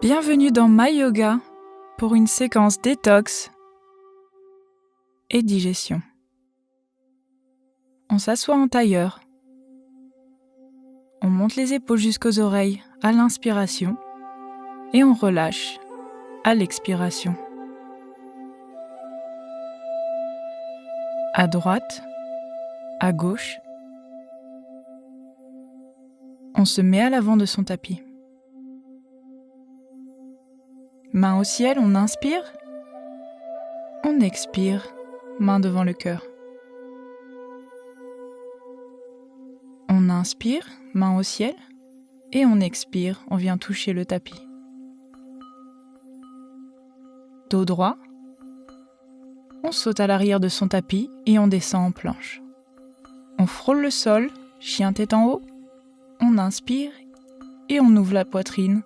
Bienvenue dans My Yoga pour une séquence détox et digestion. On s'assoit en tailleur. On monte les épaules jusqu'aux oreilles à l'inspiration et on relâche à l'expiration. À droite, à gauche, on se met à l'avant de son tapis. Main au ciel, on inspire, on expire, main devant le cœur. On inspire, main au ciel, et on expire, on vient toucher le tapis. Dos droit, on saute à l'arrière de son tapis et on descend en planche. On frôle le sol, chien tête en haut, on inspire et on ouvre la poitrine.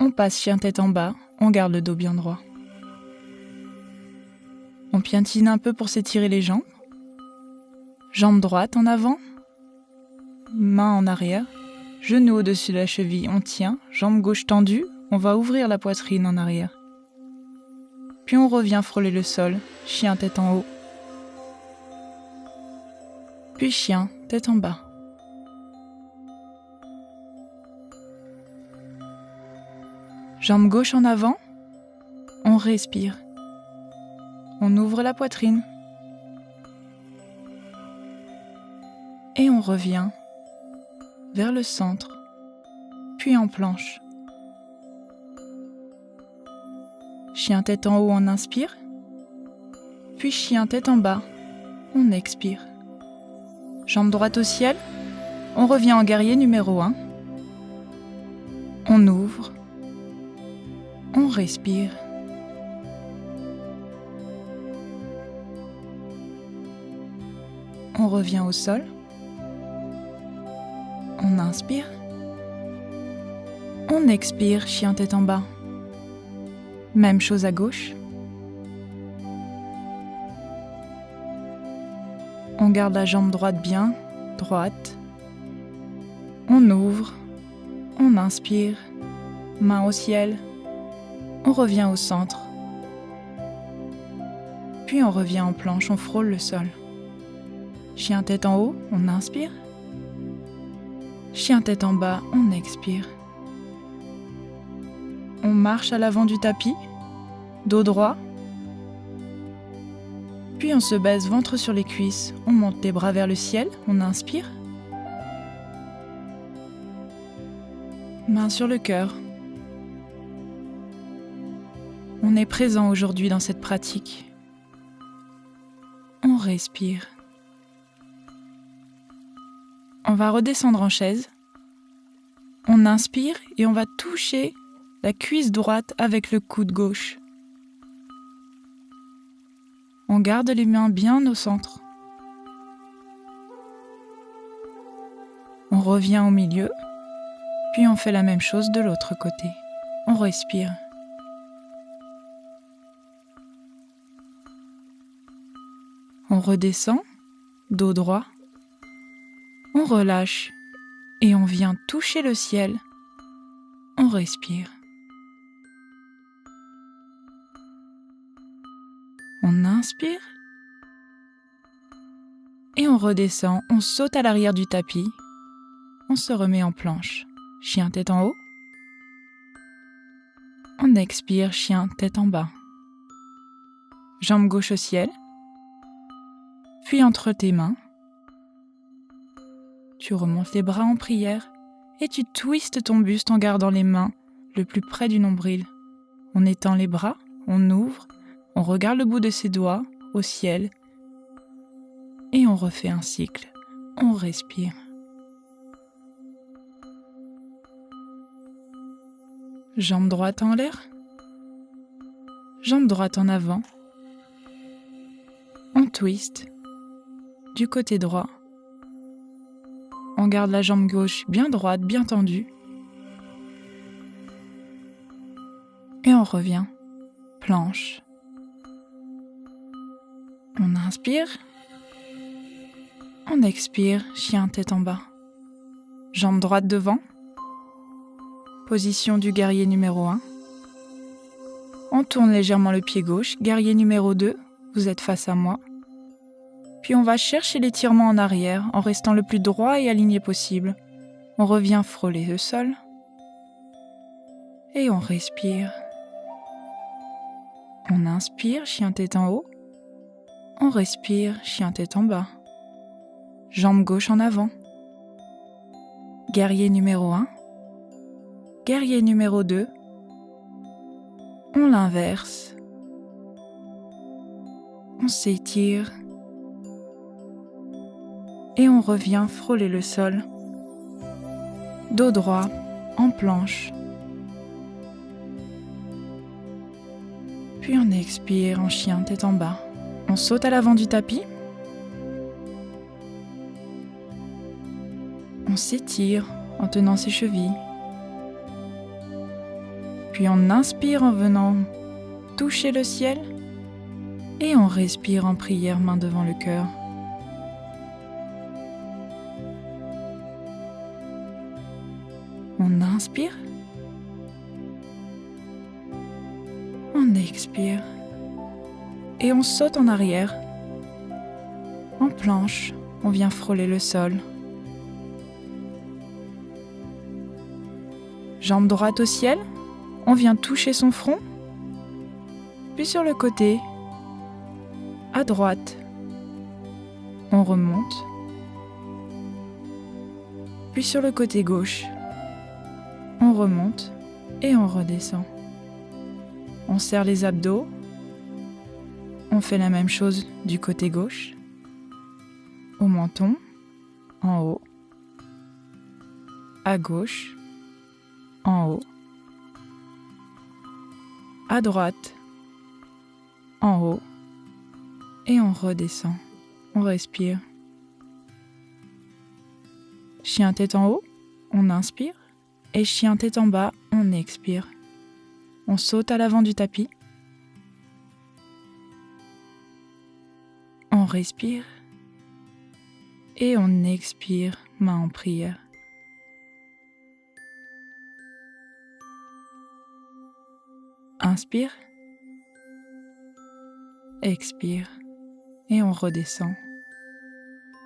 On passe chien tête en bas, on garde le dos bien droit. On piétine un peu pour s'étirer les jambes. Jambe droite en avant, main en arrière, genou au-dessus de la cheville, on tient, jambe gauche tendue, on va ouvrir la poitrine en arrière. Puis on revient frôler le sol, chien tête en haut. Puis chien tête en bas. Jambe gauche en avant, on respire. On ouvre la poitrine. Et on revient vers le centre, puis en planche. Chien tête en haut, on inspire. Puis chien tête en bas, on expire. Jambe droite au ciel, on revient en guerrier numéro 1. On ouvre. On respire. On revient au sol. On inspire. On expire, chien tête en bas. Même chose à gauche. On garde la jambe droite bien droite. On ouvre. On inspire. Main au ciel. On revient au centre. Puis on revient en planche, on frôle le sol. Chien tête en haut, on inspire. Chien tête en bas, on expire. On marche à l'avant du tapis, dos droit. Puis on se baisse ventre sur les cuisses, on monte les bras vers le ciel, on inspire. Main sur le cœur. On est présent aujourd'hui dans cette pratique. On respire. On va redescendre en chaise. On inspire et on va toucher la cuisse droite avec le coude gauche. On garde les mains bien au centre. On revient au milieu, puis on fait la même chose de l'autre côté. On respire. On redescend, dos droit. On relâche et on vient toucher le ciel. On respire. On inspire et on redescend. On saute à l'arrière du tapis. On se remet en planche. Chien tête en haut. On expire, chien tête en bas. Jambe gauche au ciel. Puis entre tes mains. Tu remontes les bras en prière et tu twistes ton buste en gardant les mains le plus près du nombril. On étend les bras, on ouvre, on regarde le bout de ses doigts au ciel et on refait un cycle. On respire. Jambe droite en l'air, jambe droite en avant. On twist du côté droit. On garde la jambe gauche bien droite, bien tendue. Et on revient. Planche. On inspire. On expire, chien tête en bas. Jambe droite devant. Position du guerrier numéro 1. On tourne légèrement le pied gauche. Guerrier numéro 2, vous êtes face à moi. Puis on va chercher l'étirement en arrière en restant le plus droit et aligné possible. On revient frôler le sol. Et on respire. On inspire, chien tête en haut. On respire, chien tête en bas. Jambe gauche en avant. Guerrier numéro 1. Guerrier numéro 2. On l'inverse. On s'étire. Et on revient frôler le sol. Dos droit, en planche. Puis on expire en chien tête en bas. On saute à l'avant du tapis. On s'étire en tenant ses chevilles. Puis on inspire en venant toucher le ciel. Et on respire en prière, main devant le cœur. On inspire. On expire. Et on saute en arrière. En planche, on vient frôler le sol. Jambe droite au ciel, on vient toucher son front. Puis sur le côté, à droite, on remonte. Puis sur le côté gauche, on remonte et on redescend. On serre les abdos. On fait la même chose du côté gauche. Au menton, en haut. À gauche, en haut. À droite, en haut. Et on redescend. On respire. Chien tête en haut, on inspire. Et chien tête en bas, on expire. On saute à l'avant du tapis. On respire. Et on expire, main en prière. Inspire. Expire. Et on redescend.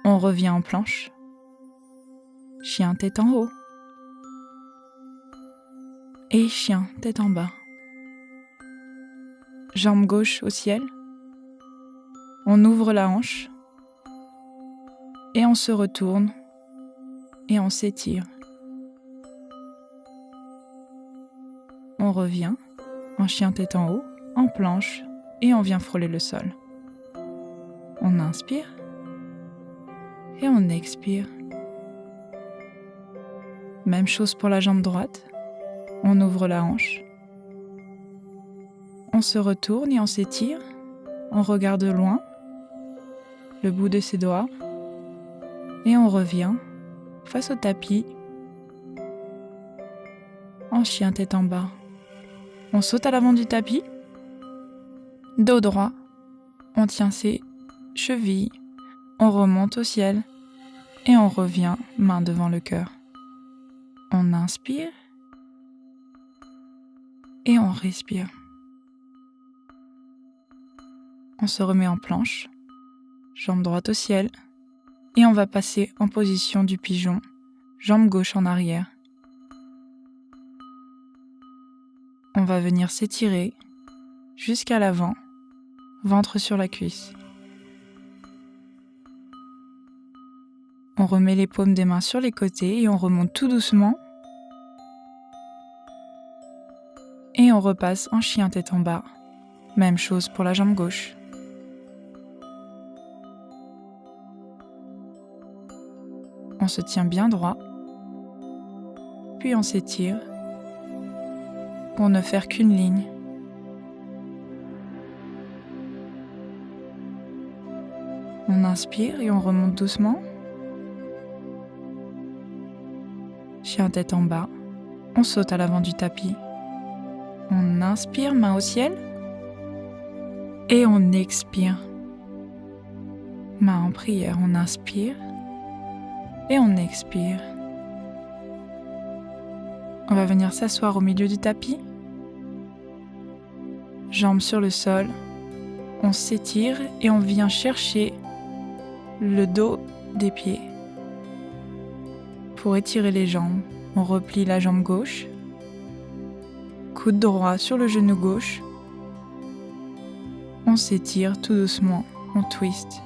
On revient en planche. Chien tête en haut. Et chien tête en bas. Jambe gauche au ciel. On ouvre la hanche. Et on se retourne. Et on s'étire. On revient en chien tête en haut, en planche. Et on vient frôler le sol. On inspire. Et on expire. Même chose pour la jambe droite. On ouvre la hanche. On se retourne et on s'étire. On regarde loin, le bout de ses doigts. Et on revient face au tapis, en chien tête en bas. On saute à l'avant du tapis, dos droit. On tient ses chevilles. On remonte au ciel. Et on revient, main devant le cœur. On inspire. Et on respire. On se remet en planche, jambe droite au ciel, et on va passer en position du pigeon, jambe gauche en arrière. On va venir s'étirer jusqu'à l'avant, ventre sur la cuisse. On remet les paumes des mains sur les côtés et on remonte tout doucement. Et on repasse en chien tête en bas. Même chose pour la jambe gauche. On se tient bien droit. Puis on s'étire pour ne faire qu'une ligne. On inspire et on remonte doucement. Chien tête en bas. On saute à l'avant du tapis. On inspire, main au ciel. Et on expire. Main en prière, on inspire. Et on expire. On va venir s'asseoir au milieu du tapis. Jambes sur le sol. On s'étire et on vient chercher le dos des pieds. Pour étirer les jambes, on replie la jambe gauche. Coude droit sur le genou gauche. On s'étire tout doucement, on twist.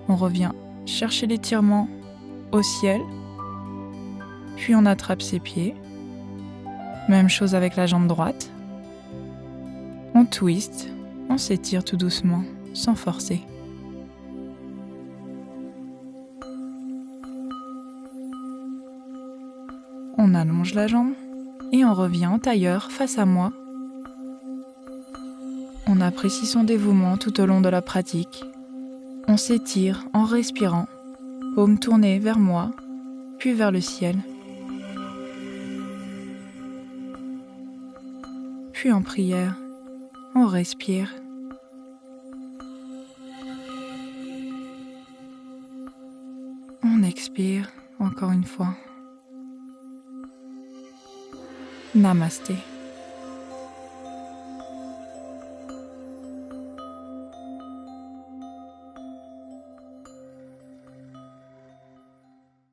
On revient chercher l'étirement au ciel. Puis on attrape ses pieds. Même chose avec la jambe droite. On twist, on s'étire tout doucement, sans forcer. On allonge la jambe et on revient en tailleur face à moi. On apprécie son dévouement tout au long de la pratique. On s'étire en respirant, paume tournée vers moi, puis vers le ciel. Puis en prière, on respire. On expire encore une fois. Namasté.